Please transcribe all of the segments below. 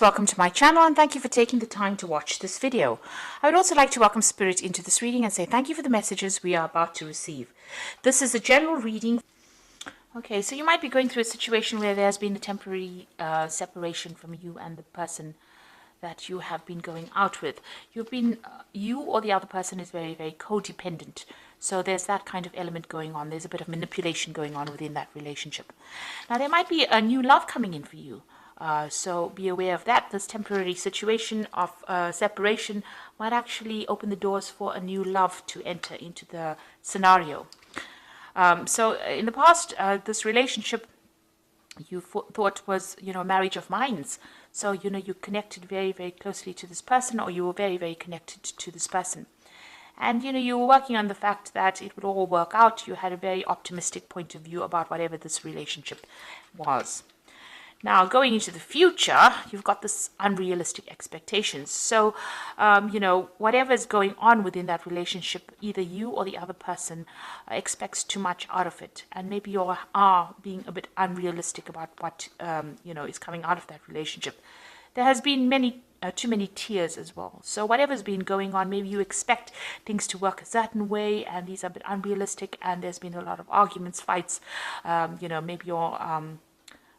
Welcome to my channel and thank you for taking the time to watch this video. I would also like to welcome Spirit into this reading and say thank you for the messages we are about to receive. This is a general reading. Okay, so you might be going through a situation where there's been a temporary separation from you and the person that you have been going out with. You or the other person is very, very codependent. So there's that kind of element going on. There's a bit of manipulation going on within that relationship. Now there might be a new love coming in for you. So be aware of that. This temporary situation of separation might actually open the doors for a new love to enter into the scenario. So in the past, this relationship you thought was, a marriage of minds. So, you connected very, very closely to this person, or you were very, very connected to this person. And, you were working on the fact that it would all work out. You had a very optimistic point of view about whatever this relationship was. Now, going into the future, you've got this unrealistic expectations. So, whatever is going on within that relationship, either you or the other person expects too much out of it. And maybe you are being a bit unrealistic about what, is coming out of that relationship. There has been too many tears as well. So whatever's been going on, maybe you expect things to work a certain way, and these are a bit unrealistic, and there's been a lot of arguments, fights. Maybe you're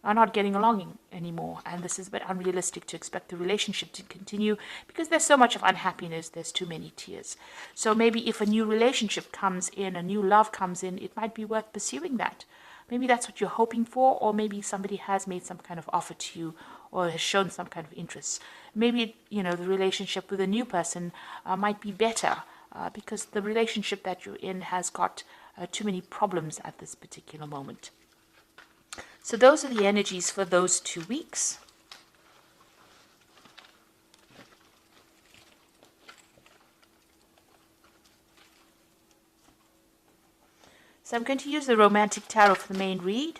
are not getting along anymore, and this is a bit unrealistic to expect the relationship to continue because there's so much of unhappiness, there's too many tears. So maybe if a new relationship comes in, a new love comes in, it might be worth pursuing that. Maybe that's what you're hoping for, or maybe somebody has made some kind of offer to you or has shown some kind of interest. Maybe, the relationship with a new person might be better because the relationship that you're in has got too many problems at this particular moment. So those are the energies for those 2 weeks. So I'm going to use the Romantic Tarot for the main read.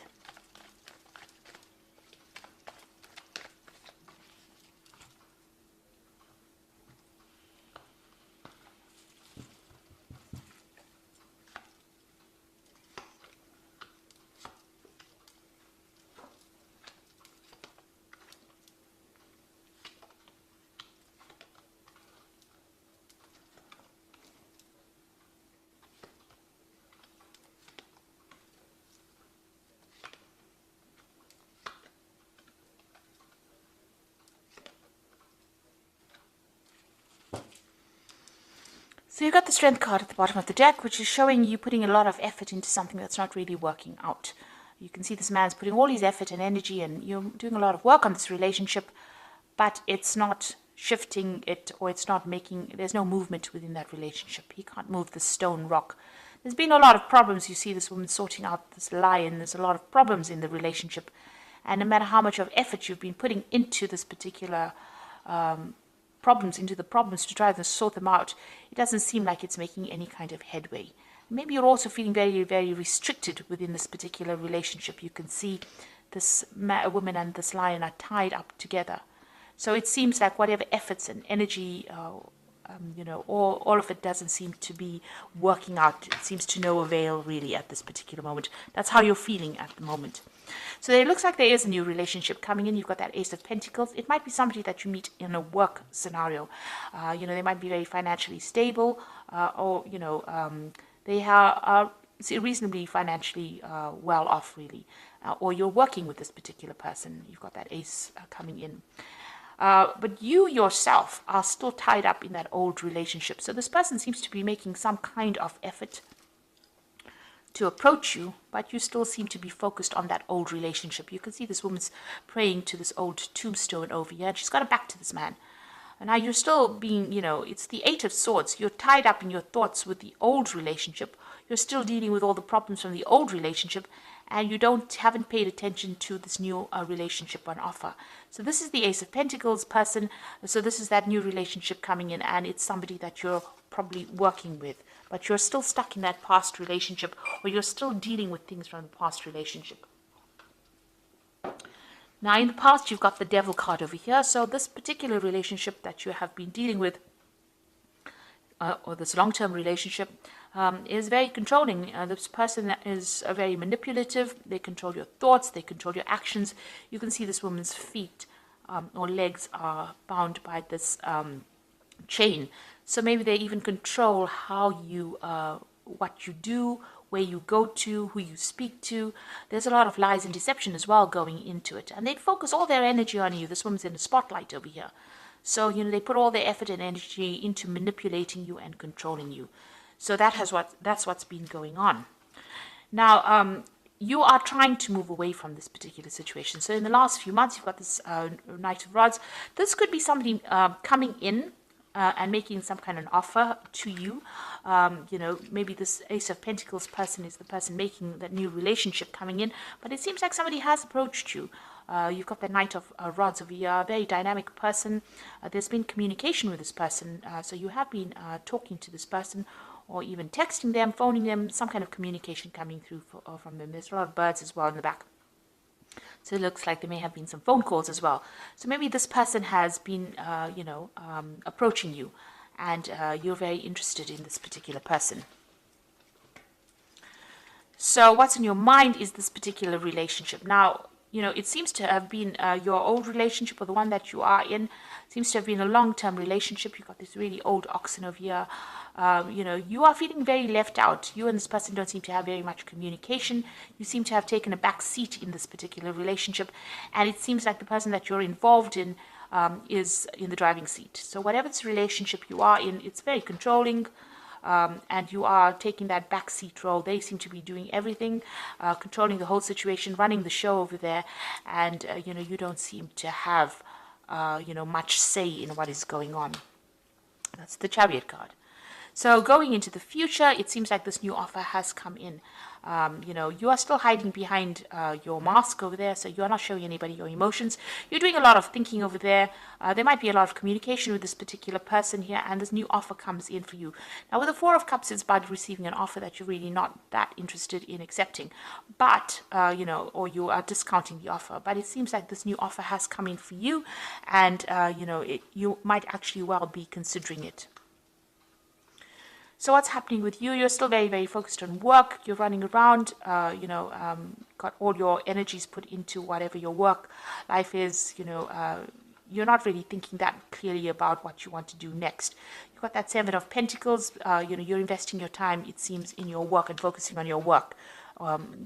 So you've got the Strength card at the bottom of the deck, which is showing you putting a lot of effort into something that's not really working out. You can see this man's putting all his effort and energy, and you're doing a lot of work on this relationship, but it's not shifting it, or it's not there's no movement within that relationship. He can't move the stone rock. There's been a lot of problems. You see this woman sorting out this lion. There's a lot of problems in the relationship. And no matter how much of effort you've been putting into this particular problems to try to sort them out, it doesn't seem like it's making any kind of headway. Maybe you're also feeling very, very restricted within this particular relationship. You can see this woman and this lion are tied up together. So it seems like whatever efforts and energy, all of it doesn't seem to be working out. It seems to no avail really at this particular moment. That's how you're feeling at the moment. So it looks like there is a new relationship coming in. You've got that Ace of Pentacles. It might be somebody that you meet in a work scenario. They might be very financially stable, or they are reasonably financially well off, really. Or you're working with this particular person. You've got that Ace coming in. But you yourself are still tied up in that old relationship. So this person seems to be making some kind of effort to approach you, but you still seem to be focused on that old relationship. You can see this woman's praying to this old tombstone over here, and she's got her back to this man. And now you're still being, it's the Eight of Swords. You're tied up in your thoughts with the old relationship. You're still dealing with all the problems from the old relationship, and you haven't paid attention to this new relationship on offer. So this is the Ace of Pentacles person. So this is that new relationship coming in, and it's somebody that you're probably working with, but you're still stuck in that past relationship, or you're still dealing with things from the past relationship. Now, in the past, you've got the Devil card over here. So this particular relationship that you have been dealing with, or this long-term relationship, is very controlling. This person is very manipulative. They control your thoughts. They control your actions. You can see this woman's feet or legs are bound by this chain. So maybe they even control how you, what you do, where you go to, who you speak to. There's a lot of lies and deception as well going into it. And they focus all their energy on you. This woman's in the spotlight over here. So, they put all their effort and energy into manipulating you and controlling you. So that's what's been going on. Now, you are trying to move away from this particular situation. So in the last few months, you've got this Knight of Rods. This could be somebody coming in and making some kind of offer to you. Maybe this Ace of Pentacles person is the person making that new relationship coming in. But it seems like somebody has approached you. You've got the Knight of Rods over here, a very dynamic person. There's been communication with this person. So you have been talking to this person, or even texting them, phoning them, some kind of communication coming through from them. There's a lot of birds as well in the back. So it looks like there may have been some phone calls as well. So maybe this person has been, approaching you, and you're very interested in this particular person. So what's in your mind is this particular relationship. Now, it seems to have been your old relationship, or the one that you are in, seems to have been a long-term relationship. You've got this really old oxen over here. You are feeling very left out. You and this person don't seem to have very much communication. You seem to have taken a back seat in this particular relationship. And it seems like the person that you're involved in is in the driving seat. So whatever this relationship you are in, it's very controlling. And you are taking that backseat role. They seem to be doing everything, controlling the whole situation, running the show over there, and you don't seem to have much say in what is going on. That's the Chariot card. So going into the future, it seems like this new offer has come in. You are still hiding behind your mask over there, so you are not showing anybody your emotions. You're doing a lot of thinking over there. There might be a lot of communication with this particular person here, and this new offer comes in for you. Now, with the Four of Cups, it's about receiving an offer that you're really not that interested in accepting, but, or you are discounting the offer. But it seems like this new offer has come in for you, and, you might actually well be considering it. So what's happening with you? You're still very, very focused on work. You're running around, got all your energies put into whatever your work life is. You're not really thinking that clearly about what you want to do next. You've got that Seven of Pentacles. You're investing your time, it seems, in your work and focusing on your work,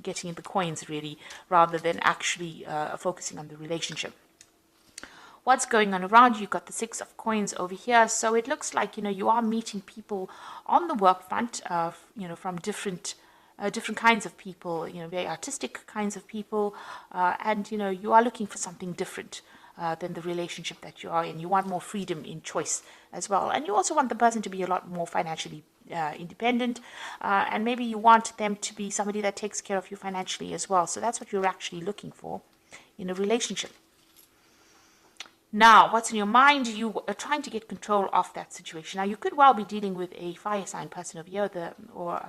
getting the coins really, rather than actually focusing on the relationship. What's going on around you? You've got the Six of Coins over here. So it looks like, you are meeting people on the work front, from different kinds of people, very artistic kinds of people. And, you are looking for something different than the relationship that you are in. You want more freedom in choice as well. And you also want the person to be a lot more financially independent. And maybe you want them to be somebody that takes care of you financially as well. So that's what you're actually looking for in a relationship. Now, what's in your mind? You are trying to get control of that situation. Now, you could well be dealing with a fire sign person over here, or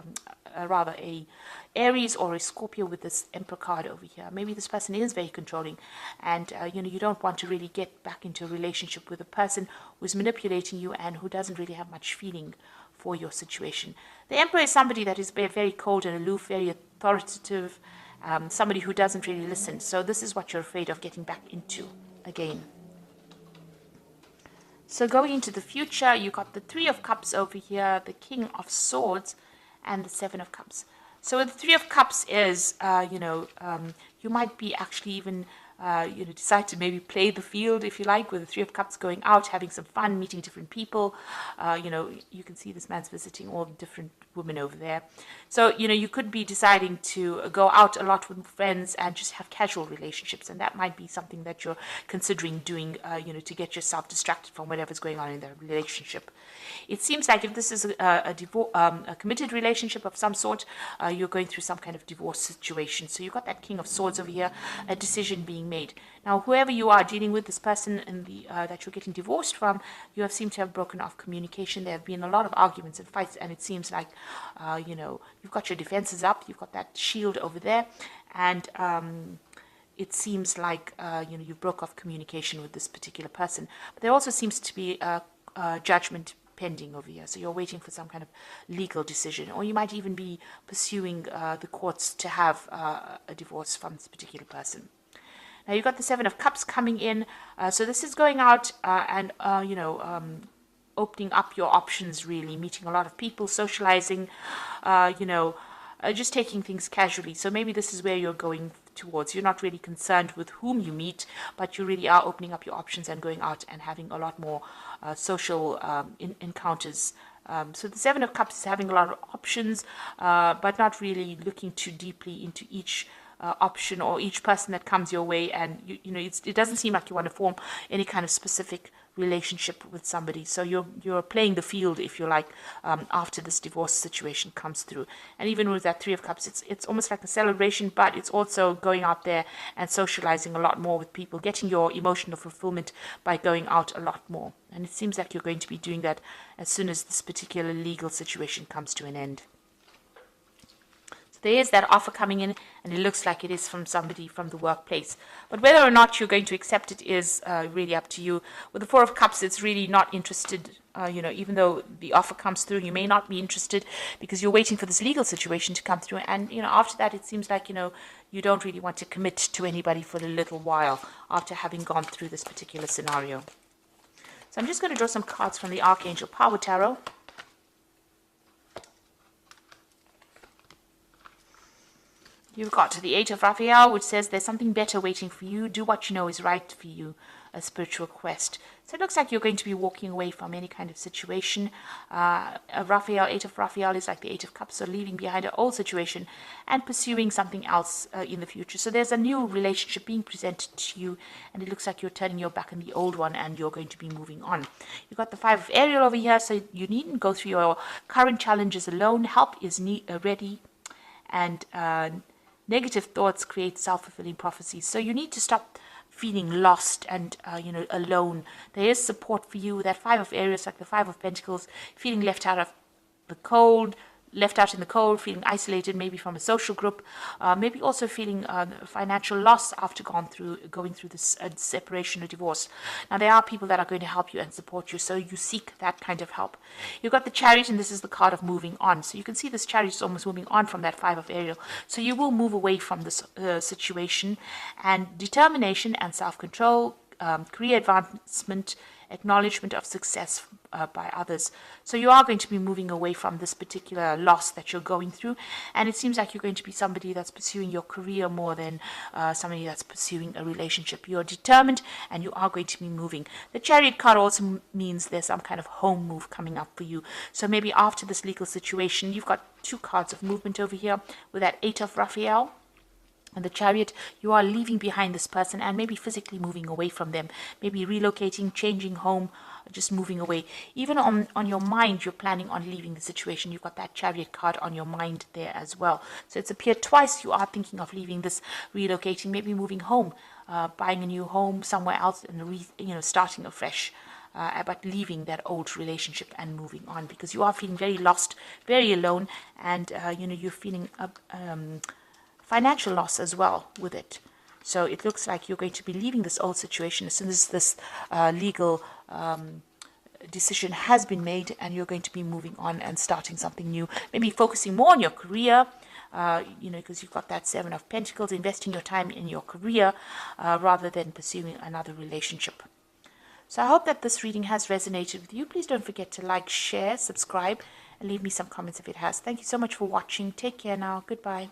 rather a Aries or a Scorpio with this Emperor card over here. Maybe this person is very controlling, and you don't want to really get back into a relationship with a person who's manipulating you and who doesn't really have much feeling for your situation. The Emperor is somebody that is very cold and aloof, very authoritative, somebody who doesn't really listen. So this is what you're afraid of getting back into again. So going into the future, you got the Three of Cups over here, the King of Swords, and the Seven of Cups. So the Three of Cups is, you might be actually even, decide to maybe play the field, if you like, with the Three of Cups, going out, having some fun, meeting different people. You can see this man's visiting all the different women over there. So, you could be deciding to go out a lot with friends and just have casual relationships. And that might be something that you're considering doing, to get yourself distracted from whatever's going on in the relationship. It seems like if this is a committed relationship of some sort, you're going through some kind of divorce situation. So you've got that King of Swords over here, a decision being made. Now, whoever you are dealing with, this person in that you're getting divorced from, you have seemed to have broken off communication. There have been a lot of arguments and fights, and it seems like, you've got your defenses up. You've got that shield over there, and it seems like, you broke off communication with this particular person. But there also seems to be a judgment pending over here. So you're waiting for some kind of legal decision, or you might even be pursuing the courts to have a divorce from this particular person. Now you've got the Seven of Cups coming in. So this is going out and, opening up your options, really, meeting a lot of people, socializing, just taking things casually. So maybe this is where you're going towards. You're not really concerned with whom you meet, but you really are opening up your options and going out and having a lot more social encounters. So the Seven of Cups is having a lot of options, but not really looking too deeply into each option or each person that comes your way. And it doesn't seem like you want to form any kind of specific relationship with somebody. So you're playing the field, if you like, after this divorce situation comes through. And even with that Three of Cups, it's almost like a celebration, but it's also going out there and socializing a lot more with people, getting your emotional fulfillment by going out a lot more. And it seems like you're going to be doing that as soon as this particular legal situation comes to an end. There is that offer coming in, and it looks like it is from somebody from the workplace. But whether or not you're going to accept it is really up to you. With the Four of Cups, it's really not interested. Even though the offer comes through, you may not be interested because you're waiting for this legal situation to come through. And, after that, it seems like, you don't really want to commit to anybody for a little while after having gone through this particular scenario. So I'm just going to draw some cards from the Archangel Power Tarot. You've got the Eight of Raphael, which says there's something better waiting for you. Do what you know is right for you, a spiritual quest. So it looks like you're going to be walking away from any kind of situation. Eight of Raphael is like the Eight of Cups, so leaving behind an old situation and pursuing something else in the future. So there's a new relationship being presented to you, and it looks like you're turning your back on the old one and you're going to be moving on. You've got the Five of Ariel over here, so you needn't go through your current challenges alone. Help is ready, and negative thoughts create self-fulfilling prophecies. So you need to stop feeling lost and, alone. There is support for you. That Five of Aries, like the Five of Pentacles, feeling left out in the cold, feeling isolated, maybe from a social group, maybe also feeling financial loss after going through this separation or divorce. Now, there are people that are going to help you and support you, so you seek that kind of help. You've got the Chariot, and this is the card of moving on. So you can see this Chariot is almost moving on from that Five of Ariel. So you will move away from this situation, and determination and self-control, career advancement, acknowledgement of success by others. So you are going to be moving away from this particular loss that you're going through, and it seems like you're going to be somebody that's pursuing your career more than somebody that's pursuing a relationship. You're determined and you are going to be moving. The Chariot card also means there's some kind of home move coming up for you. So maybe after this legal situation, you've got two cards of movement over here with that Eight of Raphael. And the Chariot, you are leaving behind this person and maybe physically moving away from them, maybe relocating, changing home, just moving away. Even on your mind, you're planning on leaving the situation. You've got that Chariot card on your mind there as well. So it's appeared twice. You are thinking of leaving this, relocating, maybe moving home, buying a new home somewhere else, and starting afresh. But leaving that old relationship and moving on, because you are feeling very lost, very alone, and you're feeling financial loss as well with it. So it looks like you're going to be leaving this old situation as soon as this legal decision has been made, and you're going to be moving on and starting something new, maybe focusing more on your career, because you've got that Seven of Pentacles, investing your time in your career rather than pursuing another relationship. So I hope that this reading has resonated with you. Please don't forget to like, share, subscribe, and leave me some comments if it has. Thank you so much for watching. Take care now. Goodbye.